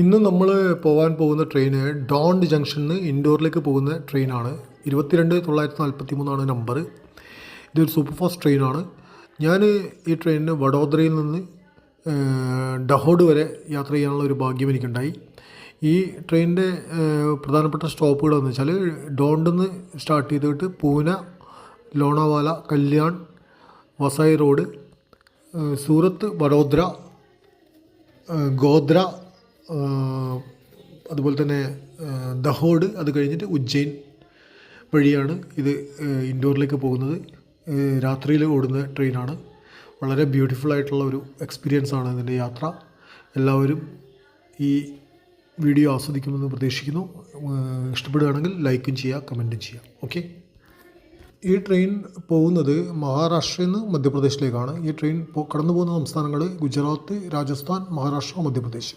ഇന്ന് നമ്മൾ പോകാൻ പോകുന്ന ട്രെയിന് ഡോണ്ട് ജംഗ്ഷനിൽ നിന്ന് ഇൻഡോറിലേക്ക് പോകുന്ന ട്രെയിനാണ്. 22,943 നമ്പർ. ഇതൊരു സൂപ്പർ ഫാസ്റ്റ് ട്രെയിനാണ്. ഞാൻ ഈ ട്രെയിനിന് വഡോദരയിൽ നിന്ന് ഡഹോഡ് വരെ യാത്ര ചെയ്യാനുള്ള ഒരു ഭാഗ്യം എനിക്കുണ്ടായി. ഈ ട്രെയിനിൻ്റെ പ്രധാനപ്പെട്ട സ്റ്റോപ്പുകൾ എന്ന് വെച്ചാൽ ഡോണ്ടിൽ നിന്ന് സ്റ്റാർട്ട് ചെയ്തിട്ട് പൂന, ലോണാവാല, കല്യാൺ, വസായി റോഡ്, സൂറത്ത്, വഡോദര, ഗോദ്ര, അതുപോലെ തന്നെ ദഹോഡ്, അത് കഴിഞ്ഞിട്ട് ഉജ്ജയിൻ വഴിയാണ് ഇത് ഇൻഡോറിലേക്ക് പോകുന്നത്. രാത്രിയിൽ ഓടുന്ന ട്രെയിനാണ്. വളരെ ബ്യൂട്ടിഫുൾ ആയിട്ടുള്ള ഒരു എക്സ്പീരിയൻസ് ആണ് ഇതിൻ്റെ യാത്ര. എല്ലാവരും ഈ വീഡിയോ ആസ്വദിക്കുമെന്ന് പ്രതീക്ഷിക്കുന്നു. ഇഷ്ടപ്പെടുകയാണെങ്കിൽ ലൈക്കും ചെയ്യുക, കമൻറ്റും ചെയ്യുക. ഓക്കെ. ഈ ട്രെയിൻ പോകുന്നത് മഹാരാഷ്ട്രയിൽ നിന്ന് മധ്യപ്രദേശിലേക്കാണ്. ഈ ട്രെയിൻ കടന്നു പോകുന്ന സംസ്ഥാനങ്ങൾ ഗുജറാത്ത്, രാജസ്ഥാൻ, മഹാരാഷ്ട്ര, മധ്യപ്രദേശ്.